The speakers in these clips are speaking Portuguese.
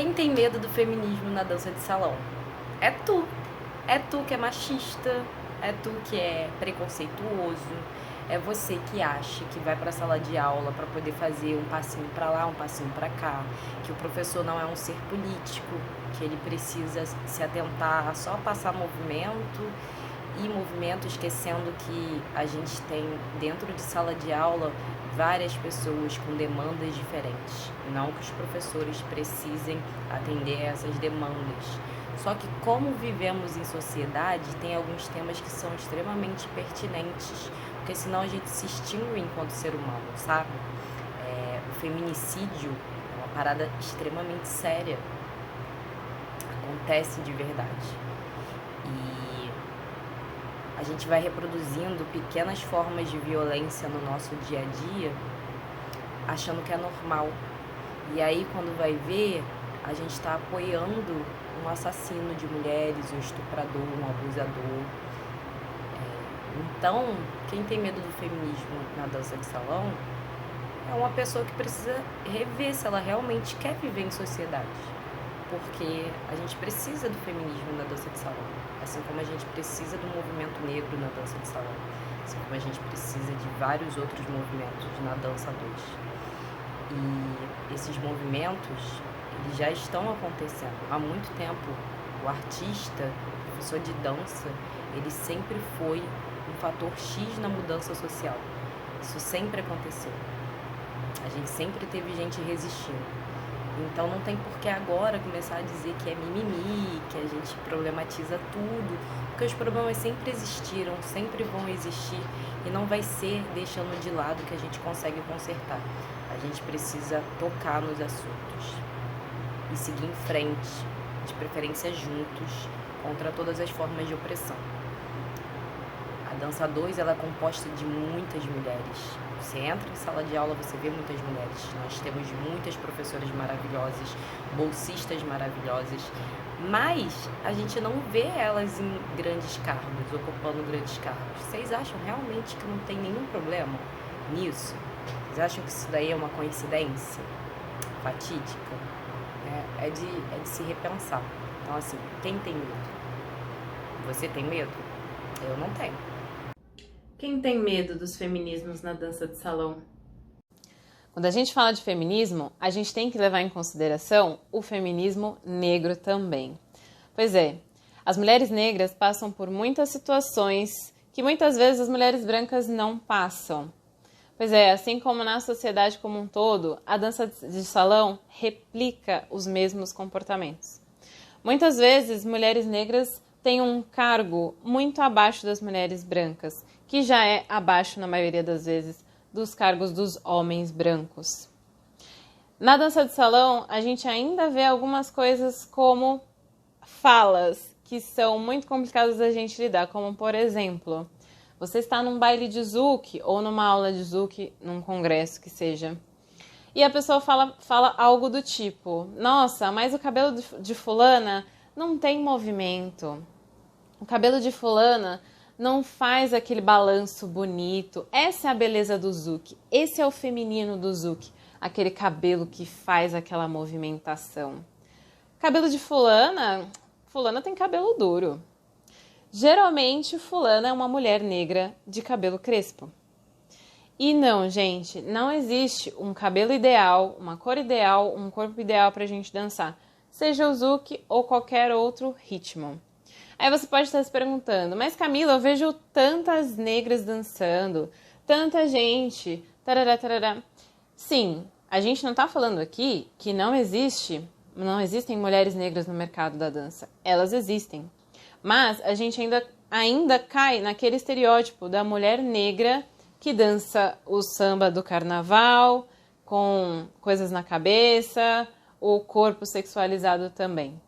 Quem tem medo do feminismo na dança de salão? É tu. É tu que é machista, é tu que é preconceituoso, é você que acha que vai pra sala de aula para poder fazer um passinho pra lá, um passinho pra cá, que o professor não é um ser político, que ele precisa se atentar a só passar movimento e movimento, esquecendo que a gente tem dentro de sala de aula várias pessoas com demandas diferentes. Não que os professores precisem atender a essas demandas. Só que como vivemos em sociedade, tem alguns temas que são extremamente pertinentes, porque senão a gente se extingue enquanto ser humano, sabe? O feminicídio é uma parada extremamente séria. Acontece de verdade. E a gente vai reproduzindo pequenas formas de violência no nosso dia a dia, achando que é normal. E aí, quando vai ver, a gente está apoiando um assassino de mulheres, um estuprador, um abusador. Então, quem tem medo do feminismo na dança de salão é uma pessoa que precisa rever se ela realmente quer viver em sociedade. Porque a gente precisa do feminismo na dança de salão, assim como a gente precisa do movimento negro na dança de salão, assim como a gente precisa de vários outros movimentos na dança 2. E esses movimentos, eles já estão acontecendo há muito tempo. O artista, o professor de dança, ele sempre foi um fator X na mudança social. Isso sempre aconteceu. A gente sempre teve gente resistindo. Então não tem por que agora começar a dizer que é mimimi, que a gente problematiza tudo, porque os problemas sempre existiram, sempre vão existir e não vai ser deixando de lado que a gente consegue consertar. A gente precisa tocar nos assuntos e seguir em frente, de preferência juntos, contra todas as formas de opressão. A dança 2, ela é composta de muitas mulheres. Você entra em sala de aula, você vê muitas mulheres. Nós temos muitas professoras maravilhosas, bolsistas maravilhosas, mas a gente não vê elas em grandes cargos, ocupando grandes cargos. Vocês acham realmente que não tem nenhum problema nisso? Vocês acham que isso daí é uma coincidência fatídica? É de se repensar. Então, assim, quem tem medo? Você tem medo? Eu não tenho. Quem tem medo dos feminismos na dança de salão? Quando a gente fala de feminismo, a gente tem que levar em consideração o feminismo negro também. Pois é, as mulheres negras passam por muitas situações que muitas vezes as mulheres brancas não passam. Pois é, assim como na sociedade como um todo, a dança de salão replica os mesmos comportamentos. Muitas vezes, mulheres negras têm um cargo muito abaixo das mulheres brancas, que já é abaixo, na maioria das vezes, dos cargos dos homens brancos. Na dança de salão, a gente ainda vê algumas coisas como falas, que são muito complicadas da gente lidar, como, por exemplo, você está num baile de zouk ou numa aula de zouk, num congresso que seja, e a pessoa fala algo do tipo: nossa, mas o cabelo de fulana não tem movimento. O cabelo de fulana não faz aquele balanço bonito. Essa é a beleza do zouk. Esse é o feminino do zouk. Aquele cabelo que faz aquela movimentação. Cabelo de fulana tem cabelo duro. Geralmente, fulana é uma mulher negra de cabelo crespo. E não, gente, não existe um cabelo ideal, uma cor ideal, um corpo ideal pra gente dançar. Seja o zouk ou qualquer outro ritmo. Aí você pode estar se perguntando: mas Camila, eu vejo tantas negras dançando, tanta gente, tarará, tarará. Sim, a gente não está falando aqui que não existem mulheres negras no mercado da dança. Elas existem. Mas a gente ainda cai naquele estereótipo da mulher negra que dança o samba do carnaval, com coisas na cabeça, o corpo sexualizado também.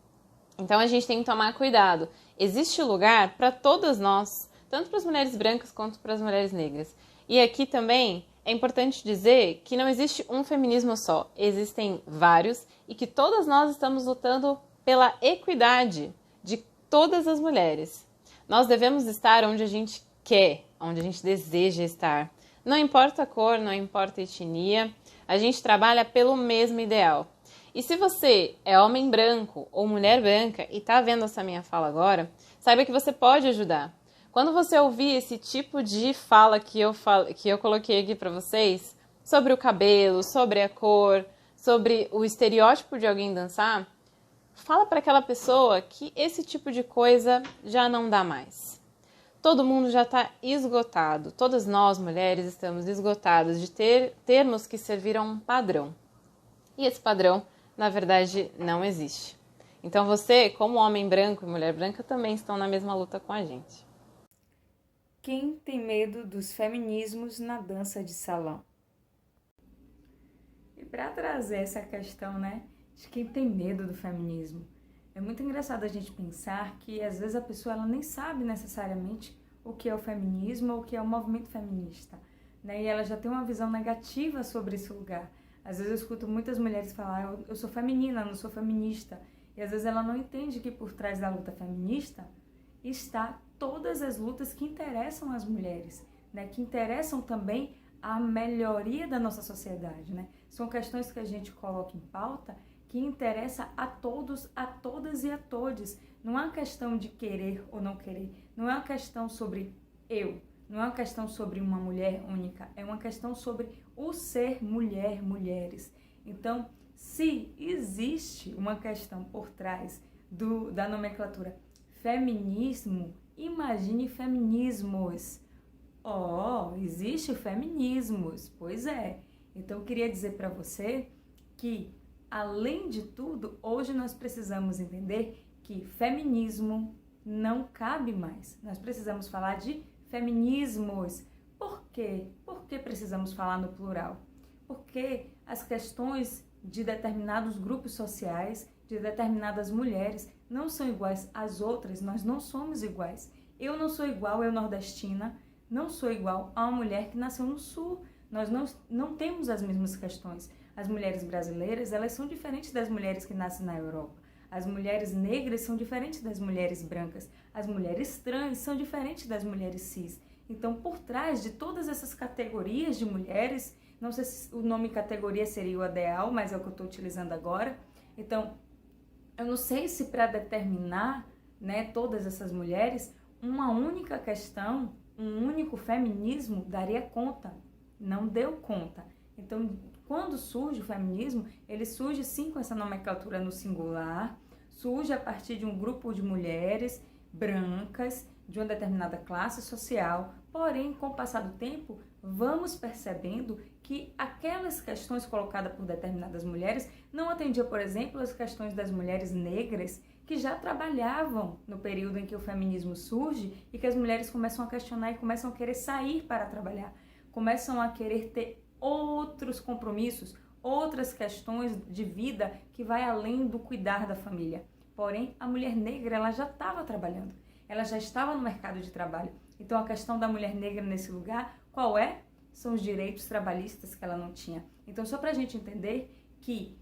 Então a gente tem que tomar cuidado. Existe lugar para todas nós, tanto para as mulheres brancas quanto para as mulheres negras. E aqui também é importante dizer que não existe um feminismo só, existem vários e que todas nós estamos lutando pela equidade de todas as mulheres. Nós devemos estar onde a gente quer, onde a gente deseja estar. Não importa a cor, não importa a etnia, a gente trabalha pelo mesmo ideal. E se você é homem branco ou mulher branca e está vendo essa minha fala agora, saiba que você pode ajudar. Quando você ouvir esse tipo de fala que eu coloquei aqui para vocês, sobre o cabelo, sobre a cor, sobre o estereótipo de alguém dançar, fala para aquela pessoa que esse tipo de coisa já não dá mais. Todo mundo já está esgotado. Todas nós, mulheres, estamos esgotadas de termos que servir a um padrão. E esse padrão, na verdade, não existe. Então você, como homem branco e mulher branca, também estão na mesma luta com a gente. Quem tem medo dos feminismos na dança de salão? E para trazer essa questão, né, de quem tem medo do feminismo, é muito engraçado a gente pensar que às vezes a pessoa ela nem sabe necessariamente o que é o feminismo ou o que é o movimento feminista, né? E ela já tem uma visão negativa sobre esse lugar. Às vezes eu escuto muitas mulheres falar, eu sou feminina, não sou feminista. E às vezes ela não entende que por trás da luta feminista está todas as lutas que interessam as mulheres, né? Que interessam também a melhoria da nossa sociedade, né? São questões que a gente coloca em pauta que interessa a todos, a todas e a todes. Não é uma questão de querer ou não querer, não é uma questão sobre eu, não é uma questão sobre uma mulher única, é uma questão sobre o ser mulher, mulheres. Então, se existe uma questão por trás da nomenclatura feminismo, imagine feminismos. Existe feminismos, pois é. Então, eu queria dizer para você que, além de tudo, hoje nós precisamos entender que feminismo não cabe mais. Nós precisamos falar de feminismos. Por quê? Por que precisamos falar no plural? Porque as questões de determinados grupos sociais, de determinadas mulheres, não são iguais às outras, nós não somos iguais. Eu não sou igual, eu nordestina, não sou igual a uma mulher que nasceu no sul. Nós não temos as mesmas questões. As mulheres brasileiras, elas são diferentes das mulheres que nascem na Europa. As mulheres negras são diferentes das mulheres brancas. As mulheres trans são diferentes das mulheres cis. Então, por trás de todas essas categorias de mulheres, não sei se o nome categoria seria o ideal, mas é o que eu estou utilizando agora. Então, eu não sei se para determinar, né, todas essas mulheres, uma única questão, um único feminismo daria conta. Não deu conta. Então, quando surge o feminismo, ele surge sim com essa nomenclatura no singular, surge a partir de um grupo de mulheres brancas, de uma determinada classe social, porém, com o passar do tempo, vamos percebendo que aquelas questões colocadas por determinadas mulheres não atendiam, por exemplo, as questões das mulheres negras que já trabalhavam no período em que o feminismo surge e que as mulheres começam a questionar e começam a querer sair para trabalhar, começam a querer ter outros compromissos, outras questões de vida que vai além do cuidar da família. Porém, a mulher negra ela já estava trabalhando, ela já estava no mercado de trabalho. Então, a questão da mulher negra nesse lugar, qual é? São os direitos trabalhistas que ela não tinha. Então, só para a gente entender que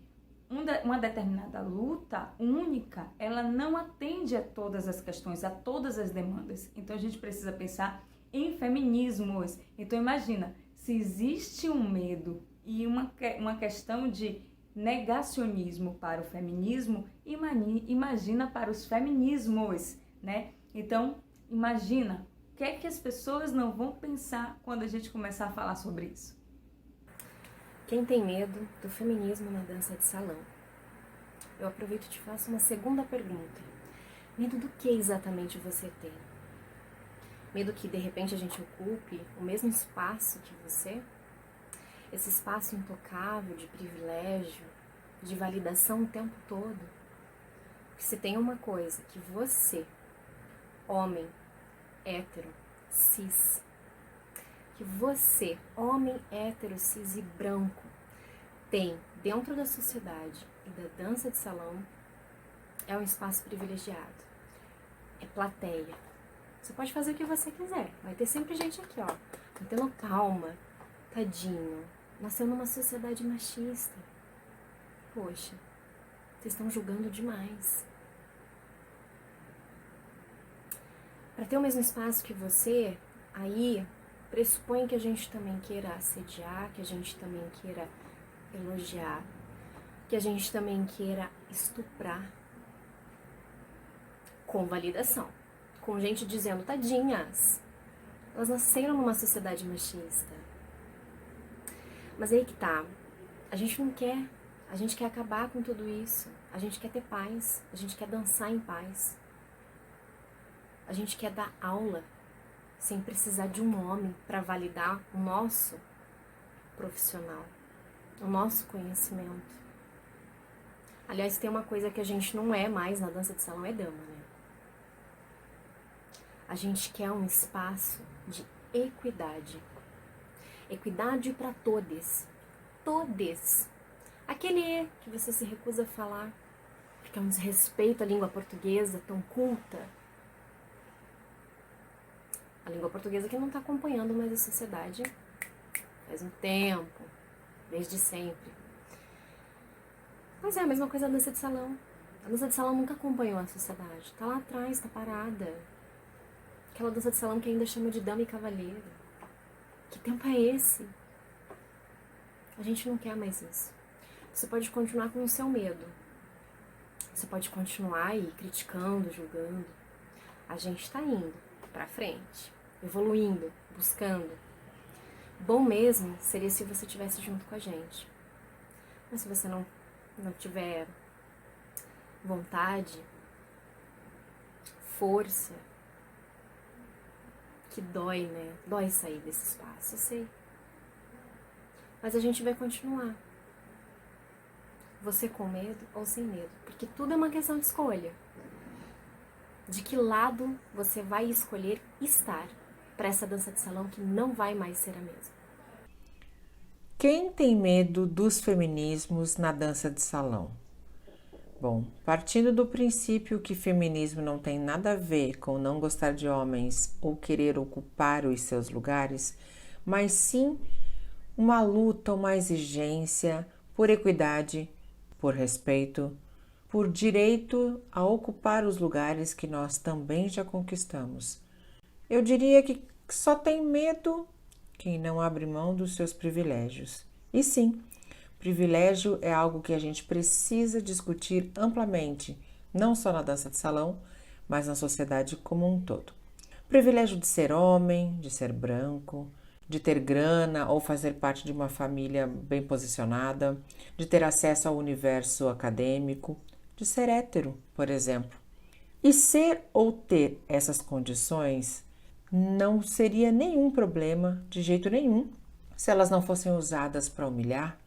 uma determinada luta única, ela não atende a todas as questões, a todas as demandas. Então, a gente precisa pensar em feminismos. Então, imagina, se existe um medo e uma questão de negacionismo para o feminismo, imagina para os feminismos, né? Então, imagina o que é que as pessoas não vão pensar quando a gente começar a falar sobre isso. Quem tem medo do feminismo na dança de salão? Eu aproveito e te faço uma segunda pergunta. Medo do que exatamente você tem? Medo que de repente a gente ocupe o mesmo espaço que você? Esse espaço intocável de privilégio, de validação o tempo todo? Porque se tem uma coisa que você, homem, hétero, cis, que você, homem, hétero, cis e branco, tem dentro da sociedade e da dança de salão, é um espaço privilegiado. É plateia. Você pode fazer o que você quiser. Vai ter sempre gente aqui, ó. Batendo calma. Tadinho. Nasceu numa sociedade machista. Poxa, vocês estão julgando demais. Para ter o mesmo espaço que você, aí pressupõe que a gente também queira assediar, que a gente também queira elogiar, que a gente também queira estuprar com validação, com gente dizendo, tadinhas, elas nasceram numa sociedade machista. Mas aí que tá, a gente não quer, a gente quer acabar com tudo isso, a gente quer ter paz, a gente quer dançar em paz, a gente quer dar aula sem precisar de um homem para validar o nosso profissional, o nosso conhecimento. Aliás, tem uma coisa que a gente não é mais na dança de salão, é dama, né? A gente quer um espaço de equidade. Equidade para todes. Todes. Aquele E que você se recusa a falar, porque é um desrespeito à língua portuguesa tão culta. A língua portuguesa que não está acompanhando mais a sociedade faz um tempo, desde sempre. Mas é a mesma coisa da dança de salão. A dança de salão nunca acompanhou a sociedade. Tá lá atrás, tá parada. Aquela dança de salão que ainda chama de dama e cavalheiro. Que tempo é esse? A gente não quer mais isso. Você pode continuar com o seu medo. Você pode continuar aí criticando, julgando. A gente tá indo pra frente, evoluindo, buscando. Bom mesmo seria se você estivesse junto com a gente. Mas se você não tiver vontade, força, que dói, né? Dói sair desse espaço, eu sei. Mas a gente vai continuar. Você com medo ou sem medo. Porque tudo é uma questão de escolha. De que lado você vai escolher estar para essa dança de salão que não vai mais ser a mesma. Quem tem medo dos feminismos na dança de salão? Bom, partindo do princípio que feminismo não tem nada a ver com não gostar de homens ou querer ocupar os seus lugares, mas sim uma luta, uma exigência por equidade, por respeito, por direito a ocupar os lugares que nós também já conquistamos. Eu diria que só tem medo quem não abre mão dos seus privilégios. E sim, privilégio é algo que a gente precisa discutir amplamente, não só na dança de salão, mas na sociedade como um todo. Privilégio de ser homem, de ser branco, de ter grana ou fazer parte de uma família bem posicionada, de ter acesso ao universo acadêmico, de ser hétero, por exemplo. E ser ou ter essas condições não seria nenhum problema, de jeito nenhum, se elas não fossem usadas para humilhar,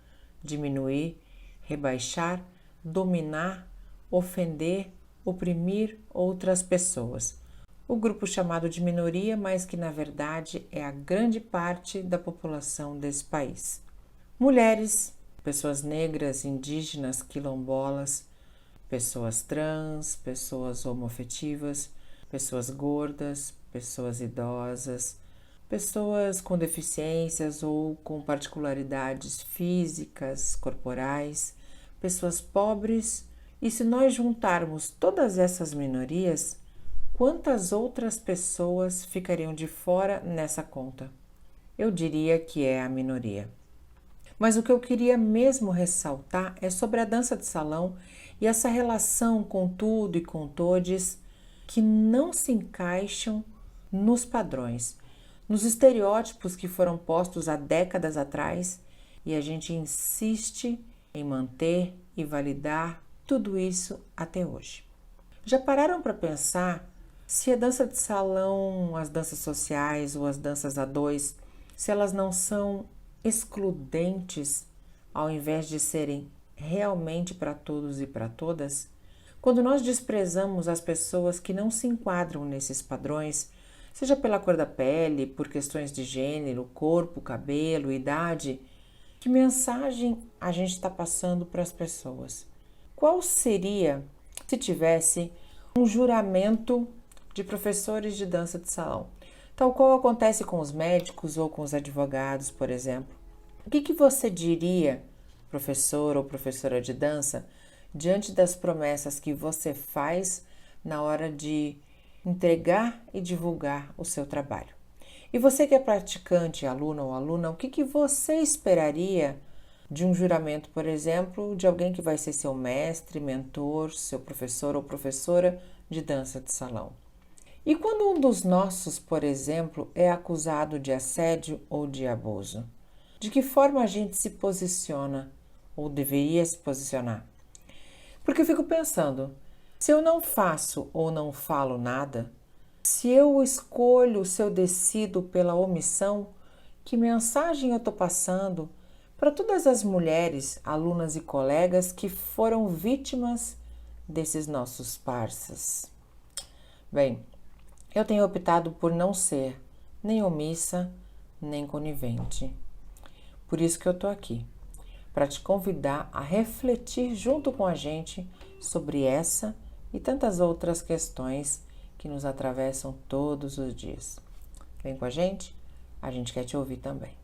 diminuir, rebaixar, dominar, ofender, oprimir outras pessoas. O grupo chamado de minoria, mas que na verdade é a grande parte da população desse país. Mulheres, pessoas negras, indígenas, quilombolas, pessoas trans, pessoas homoafetivas, pessoas gordas, pessoas idosas, pessoas com deficiências ou com particularidades físicas, corporais, pessoas pobres. E se nós juntarmos todas essas minorias, quantas outras pessoas ficariam de fora nessa conta? Eu diria que é a minoria. Mas o que eu queria mesmo ressaltar é sobre a dança de salão e essa relação com tudo e com todes que não se encaixam nos padrões, nos estereótipos que foram postos há décadas atrás, e a gente insiste em manter e validar tudo isso até hoje. Já pararam para pensar se a dança de salão, as danças sociais ou as danças a dois, se elas não são excludentes ao invés de serem realmente para todos e para todas? Quando nós desprezamos as pessoas que não se enquadram nesses padrões, seja pela cor da pele, por questões de gênero, corpo, cabelo, idade, que mensagem a gente está passando para as pessoas? Qual seria se tivesse um juramento de professores de dança de salão, tal qual acontece com os médicos ou com os advogados, por exemplo? O que você diria, professor ou professora de dança, diante das promessas que você faz na hora de entregar e divulgar o seu trabalho? E você que é praticante, aluno ou aluna, o que você esperaria de um juramento, por exemplo, de alguém que vai ser seu mestre, mentor, seu professor ou professora de dança de salão. E quando um dos nossos, por exemplo, é acusado de assédio ou de abuso? De que forma a gente se posiciona ou deveria se posicionar? Porque eu fico pensando, se eu não faço ou não falo nada, se eu escolho, se eu decido pela omissão, que mensagem eu estou passando para todas as mulheres, alunas e colegas que foram vítimas desses nossos parças? Bem, eu tenho optado por não ser nem omissa, nem conivente. Por isso que eu estou aqui, para te convidar a refletir junto com a gente sobre essa e tantas outras questões que nos atravessam todos os dias. Vem com a gente quer te ouvir também.